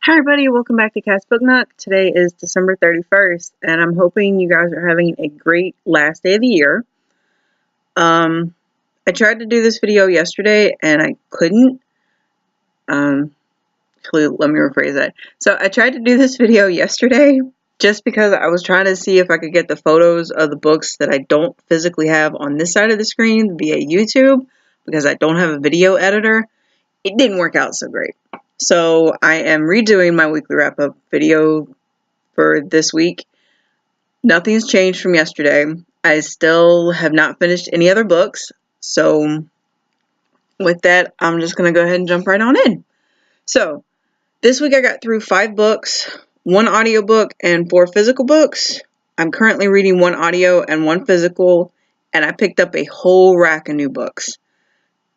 Hi everybody, welcome back to Cat's Book Nook. Today is December 31st, and I'm hoping you guys are having a great last day of the year. I tried to do this video yesterday, and I couldn't. Actually, let me rephrase that. So, I tried to do this video yesterday, just because I was trying to see if I could get the photos of the books that I don't physically have on this side of the screen via YouTube, because I don't have a video editor. It didn't work out so great. So I am redoing my weekly wrap-up video for this week. Nothing's changed from yesterday. I still have not finished any other books. So with that, I'm just going to go ahead and jump right on in. So this week I got through 5 books, 1 audiobook, and 4 physical books. I'm currently reading 1 audio and 1 physical, and I picked up a whole rack of new books.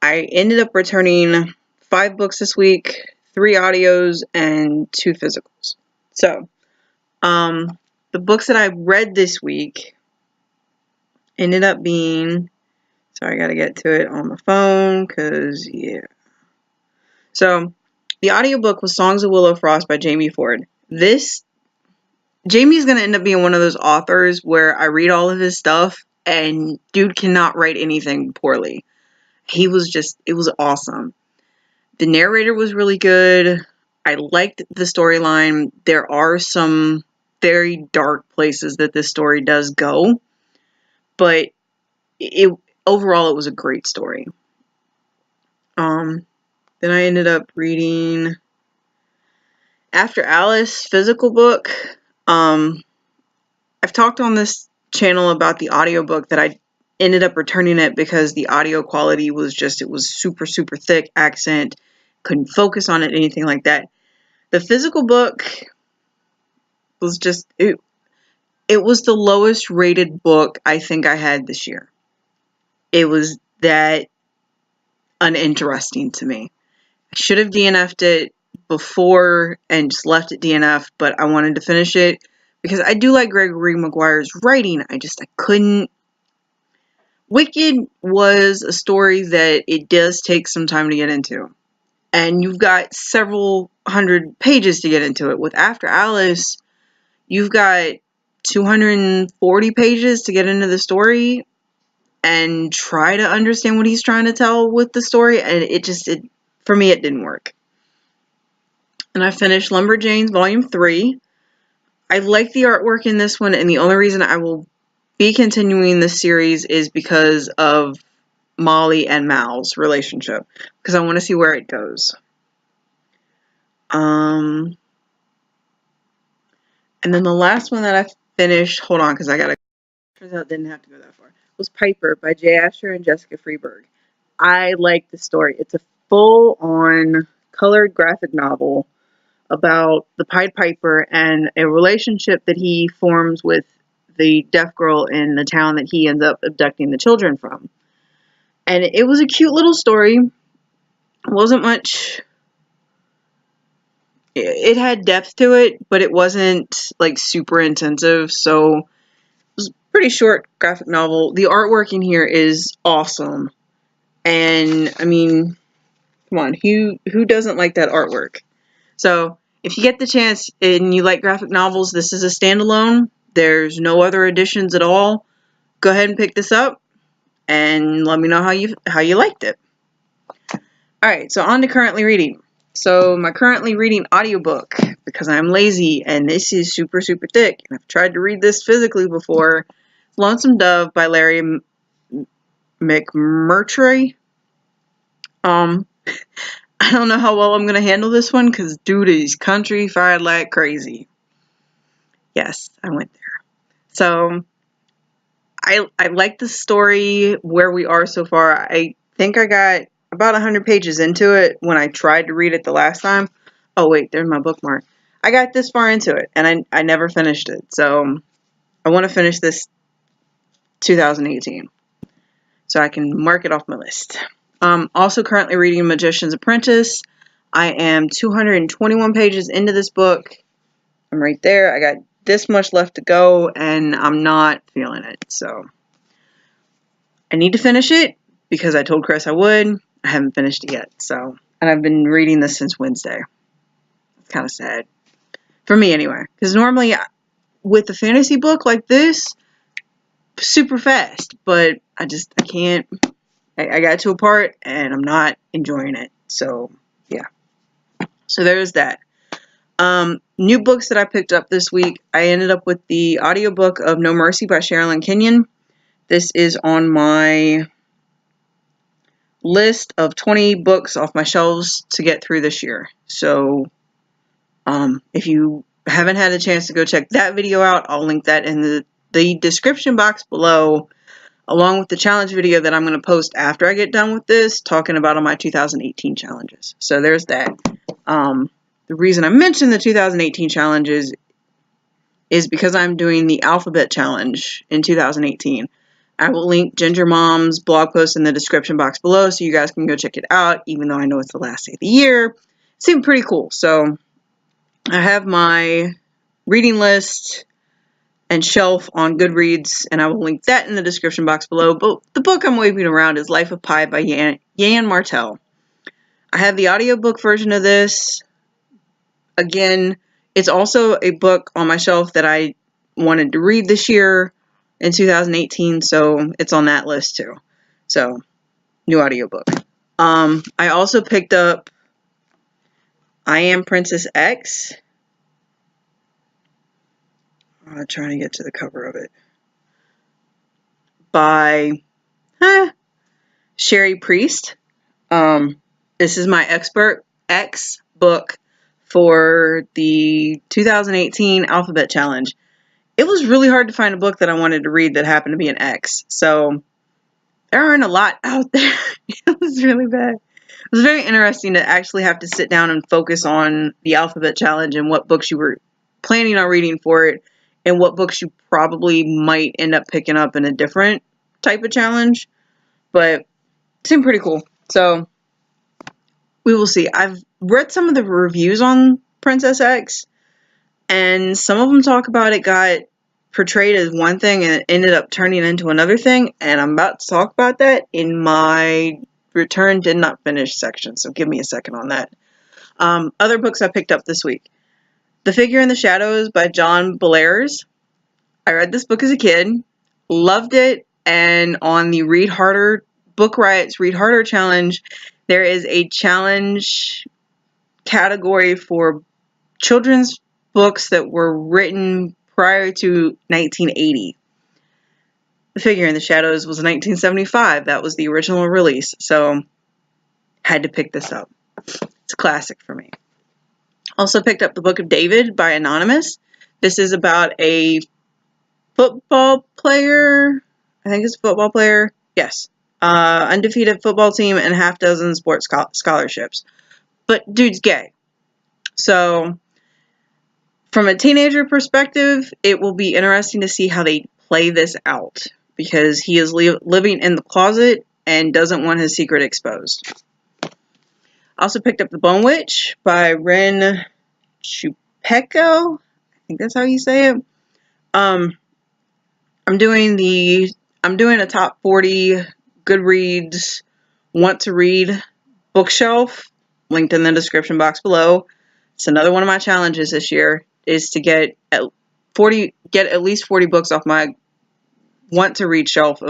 I ended up returning 5 books this week, 3 audios, and 2 physicals. So, the books that I read this week ended up being, sorry, I gotta get to it on my phone, cause, yeah. So, the audiobook was Songs of Willow Frost by Jamie Ford. Jamie's gonna end up being one of those authors where I read all of his stuff, and dude cannot write anything poorly. It was awesome. The narrator was really good. I liked the storyline. There are some very dark places that this story does go, but overall it was a great story. Then I ended up reading After Alice physical book. I've talked on this channel about the audiobook that I ended up returning it because the audio quality was super, super thick accent. Couldn't focus on it, anything like that. The physical book was it was the lowest rated book I think I had this year. It was that uninteresting to me. I should have DNF'd it before and just left it DNF, but I wanted to finish it because I do like Gregory Maguire's writing. I couldn't. Wicked was a story that it does take some time to get into. And you've got several hundred pages to get into it. With After Alice, you've got 240 pages to get into the story and try to understand what he's trying to tell with the story. And for me, it didn't work. And I finished Lumberjanes Volume 3. I like the artwork in this one, and the only reason I will be continuing this series is because of Molly and Mal's relationship, because I want to see where it goes. And then the last one that I finished, hold on, because turns out didn't have to go that far, was Piper by Jay Asher and Jessica Freeburg. I like the story. It's a full-on colored graphic novel about the Pied Piper and a relationship that he forms with the deaf girl in the town that he ends up abducting the children from. And it was a cute little story. It wasn't much. It had depth to it, but it wasn't like super intensive. So it was a pretty short graphic novel. The artwork in here is awesome. And I mean, come on, who doesn't like that artwork? So if you get the chance and you like graphic novels, this is a standalone. There's no other editions at all. Go ahead and pick this up and let me know how you liked it. Alright, so on to currently reading. So my currently reading audiobook, because I'm lazy and this is super, super thick, and I've tried to read this physically before, Lonesome Dove by Larry McMurtry. I don't know how well I'm going to handle this one, because dude is country-fied like crazy. Yes, I went there. So, I like the story where we are so far. I think I got about 100 pages into it when I tried to read it the last time. Oh, wait, there's my bookmark. I got this far into it, and I never finished it. So, I want to finish this 2018. So I can mark it off my list. Also currently reading Magician's Apprentice. I am 221 pages into this book. I'm right there. I got this much left to go, and I'm not feeling it. So I need to finish it because I told Chris I would. I haven't finished it yet. So, and I've been reading this since Wednesday. kind of sad. For me, anyway. Because normally, with a fantasy book like this, super fast. But I can't. I got to a part, and I'm not enjoying it. So, yeah. So, there's that. New books that I picked up this week. I ended up with the audiobook of No Mercy by Sherrilyn Kenyon. This is on my list of 20 books off my shelves to get through this year. So, if you haven't had a chance to go check that video out, I'll link that in the description box below, along with the challenge video that I'm going to post after I get done with this, talking about all my 2018 challenges. So there's that. The reason I mentioned the 2018 challenges is because I'm doing the alphabet challenge in 2018. I will link Ginger Mom's blog post in the description box below so you guys can go check it out, even though I know it's the last day of the year. It seemed pretty cool. So I have my reading list and shelf on Goodreads, and I will link that in the description box below. But the book I'm waving around is Life of Pi by Yann Martel. I have the audiobook version of this. Again, it's also a book on my shelf that I wanted to read this year in 2018, so it's on that list too. So, new audiobook. I also picked up I Am Princess X. I'm trying to get to the cover of it. By Cherie Priest. This is my X book for the 2018 Alphabet Challenge. It was really hard to find a book that I wanted to read that happened to be an X. So there aren't a lot out there. It was really bad. It was very interesting to actually have to sit down and focus on the Alphabet Challenge and what books you were planning on reading for it and what books you probably might end up picking up in a different type of challenge. But it seemed pretty cool. So we will see. I've read some of the reviews on Princess X, and some of them talk about it got portrayed as one thing and it ended up turning into another thing, and I'm about to talk about that in my Return Did Not Finish section, so give me a second on that. Other books I picked up this week. The Figure in the Shadows by John Bellairs. I read this book as a kid, loved it, and on the Read Harder Book Riot's Read Harder Challenge, there is a challenge category for children's books that were written prior to 1980. The Figure in the Shadows was 1975. That was the original release, so had to pick this up. It's a classic for me. Also picked up the Book of David by Anonymous. This is about a football player. I think it's a football player. Yes. Undefeated football team and half dozen sports scholarships. But dude's gay. So, from a teenager perspective, it will be interesting to see how they play this out. Because he is living in the closet and doesn't want his secret exposed. Also picked up The Bone Witch by Rin Chupeco. I think that's how you say it. I'm doing a top 40 Goodreads want to read bookshelf, linked in the description box below. It's another one of my challenges this year is to get at least 40 books off my want to read shelf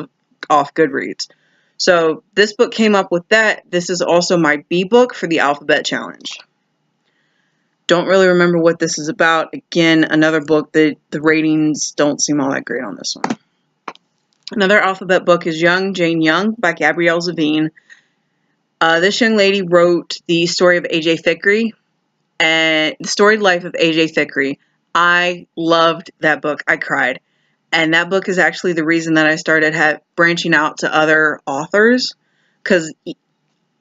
off Goodreads. So this book came up with that. This is also my B book for the Alphabet Challenge. Don't really remember what this is about. Again, another book that the ratings don't seem all that great on this one. Another alphabet book is Young, Jane Young by Gabrielle Zevin. This young lady wrote the story of A.J. Thickery and the storied life of A.J. Thickery. I loved that book. I cried. And that book is actually the reason that I started branching out to other authors. Because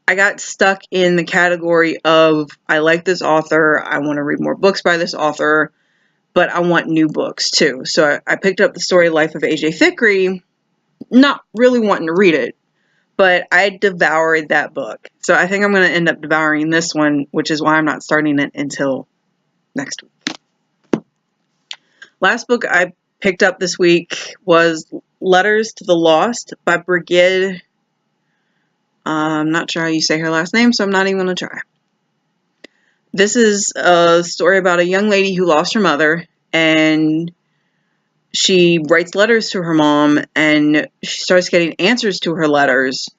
I got stuck in the category of, I like this author, I want to read more books by this author, but I want new books too. So I picked up the story life of A.J. Thickery, not really wanting to read it, but I devoured that book. So I think I'm going to end up devouring this one, which is why I'm not starting it until next week. Last book I picked up this week was Letters to the Lost by Brigid. I'm not sure how you say her last name, so I'm not even going to try. this is a story about a young lady who lost her mother, and she writes letters to her mom, and she starts getting answers to her letters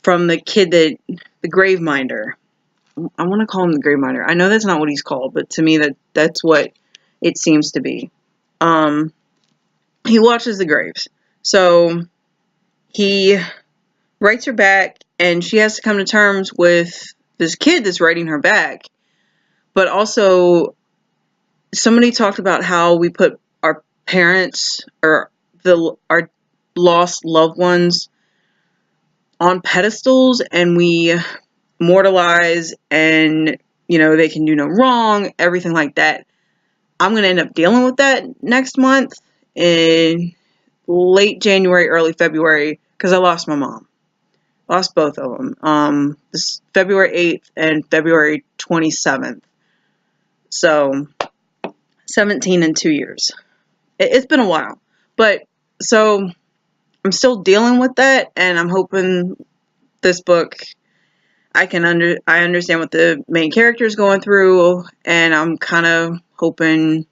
from the kid the graveminder. I want to call him the graveminder. I know that's not what he's called, but to me that's what it seems to be. He watches the graves. So he writes her back, and she has to come to terms with this kid that's writing her back. But also, somebody talked about how we put our parents or our lost loved ones on pedestals, and we mortalize, and they can do no wrong, everything like that. I'm going to end up dealing with that next month in late January, early February, because I lost my mom. Lost both of them. This February 8th and February 27th. So 17 and 2 years. It's been a while. But so I'm still dealing with that, and I'm hoping this book, I understand what the main character is going through, and I'm kind of hoping,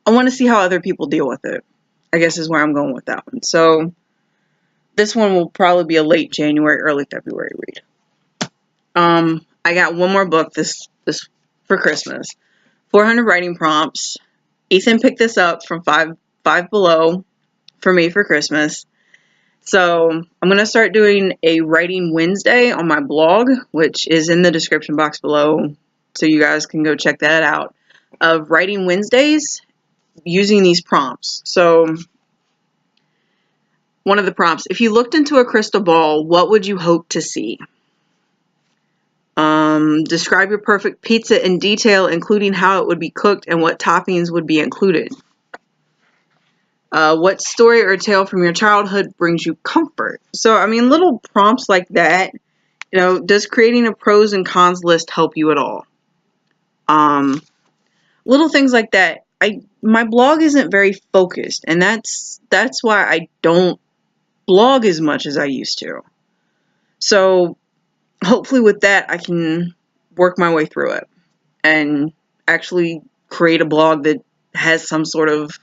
I want to see how other people deal with it, I guess is where I'm going with that one. So this one will probably be a late January, early February read. I got one more book this for Christmas. 400 writing prompts. Ethan picked this up from Five Below for me for Christmas. So I'm going to start doing a writing Wednesday on my blog, which is in the description box below, so you guys can go check that out, of writing Wednesdays using these prompts. So one of the prompts, if you looked into a crystal ball, what would you hope to see? Describe your perfect pizza in detail, including how it would be cooked and what toppings would be included. What story or tale from your childhood brings you comfort? So, I mean, little prompts like that. Does creating a pros and cons list help you at all? Little things like that. My blog isn't very focused, and that's why I don't blog as much as I used to. So hopefully with that, I can work my way through it and actually create a blog that has some sort of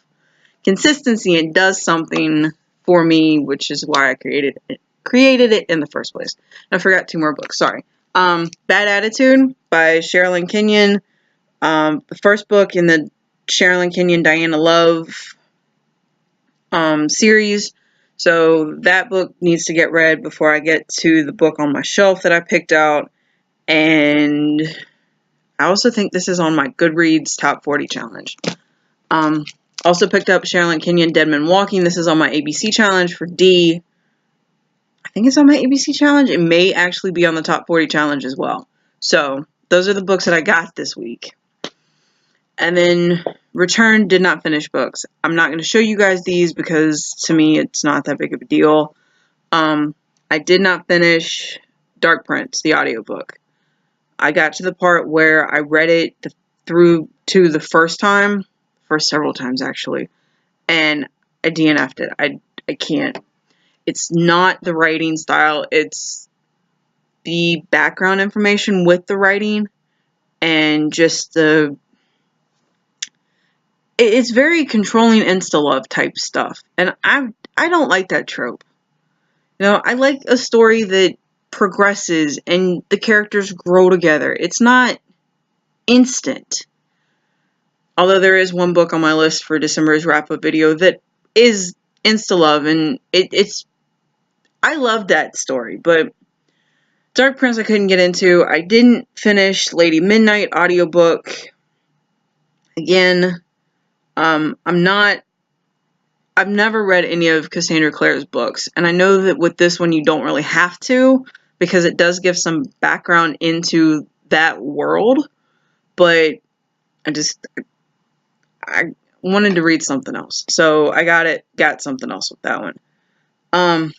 consistency and does something for me, which is why I created it in the first place. I forgot 2 more books. Sorry. Bad Attitude by Sherrilyn Kenyon. The first book in the Sherrilyn Kenyon Diana Love series. So that book needs to get read before I get to the book on my shelf that I picked out. And I also think this is on my Goodreads Top 40 challenge. Also picked up Sherrilyn Kenyon Deadmen Walking. This is on my ABC challenge for D. I think it's on my ABC challenge. It may actually be on the Top 40 challenge as well. So those are the books that I got this week. And then Return did not finish books. I'm not going to show you guys these because to me it's not that big of a deal. I did not finish Dark Prince, the audiobook. I got to the part where I read it through to the first time, for several times actually, and I DNF'd it. I can't. It's not the writing style, it's the background information with the writing, and just it's very controlling insta-love type stuff, and I don't like that trope. I like a story that progresses and the characters grow together. It's not instant. Although there is one book on my list for December's wrap-up video that is insta-love, and I love that story, but Dark Prince I couldn't get into. I didn't finish Lady Midnight audiobook. Again, I've never read any of Cassandra Clare's books, and I know that with this one you don't really have to, because it does give some background into that world, but I wanted to read something else, so I got something else with that one.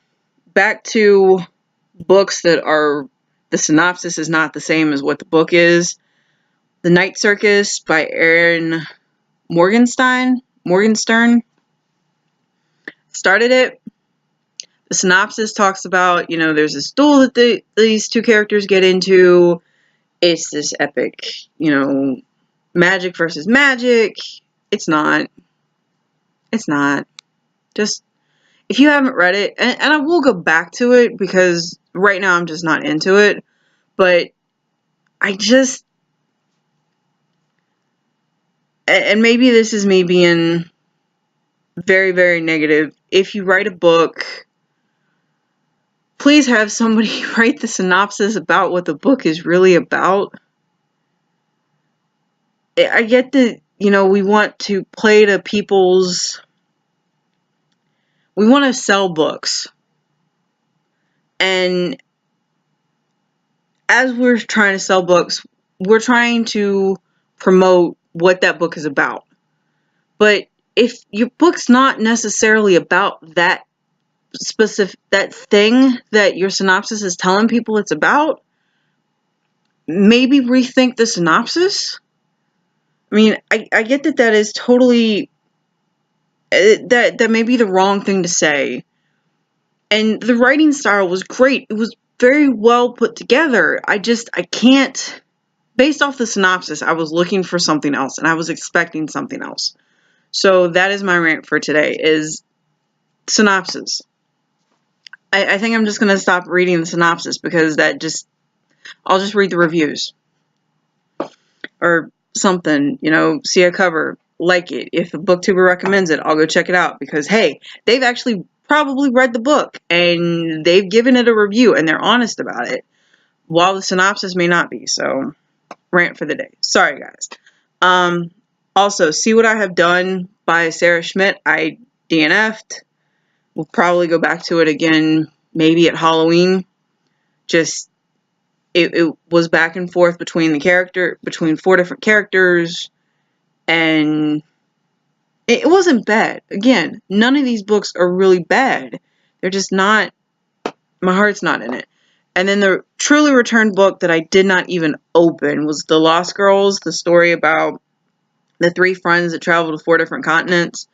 Back to books that are, the synopsis is not the same as what the book is. The Night Circus by Erin Morgenstern. Started it. The synopsis talks about, there's this duel that these 2 characters get into, it's this epic, you know, magic versus magic. It's not. It's not. Just, if you haven't read it, and I will go back to it because right now I'm just not into it, but I just, and maybe this is me being very, very negative. If you write a book, please have somebody write the synopsis about what the book is really about. I get that, you know, we want to play to people's, we want to sell books. And as we're trying to sell books, we're trying to promote what that book is about. But if your book's not necessarily about that specific, that thing that your synopsis is telling people it's about, maybe rethink the synopsis. I mean, I get that that is totally, that may be the wrong thing to say. And the writing style was great. It was very well put together. I can't, based off the synopsis, I was looking for something else and I was expecting something else. So that is my rant for today, is synopsis. I think I'm just going to stop reading the synopsis because I'll just read the reviews. Or something, you know, see a cover, like it. If a booktuber recommends it, I'll go check it out because, hey, they've actually probably read the book and they've given it a review and they're honest about it, while the synopsis may not be. So, rant for the day. Sorry, guys. Also, See What I Have Done by Sarah Schmidt. I DNF'd. We'll probably go back to it again, maybe at Halloween. Just, it was back and forth between 4 different characters, and it wasn't bad. Again, none of these books are really bad. They're just not, my heart's not in it. And then the truly returned book that I did not even open was The Lost Girls, the story about the 3 friends that traveled to 4 different continents.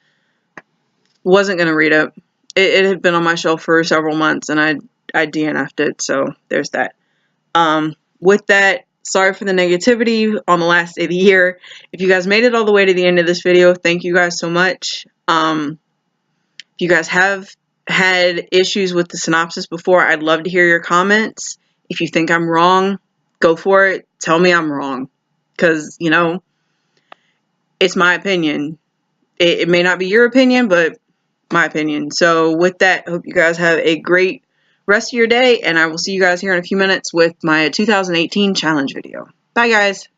Wasn't going to read it. It had been on my shelf for several months, and I DNF'd it, so there's that. With that, sorry for the negativity on the last day of the year. If you guys made it all the way to the end of this video, thank you guys so much. If you guys have had issues with the synopsis before, I'd love to hear your comments. If you think I'm wrong, go for it. Tell me I'm wrong. Because, you know, it's my opinion. It may not be your opinion, but my opinion. So with that, hope you guys have a great rest of your day, and I will see you guys here in a few minutes with my 2018 challenge video. Bye, guys.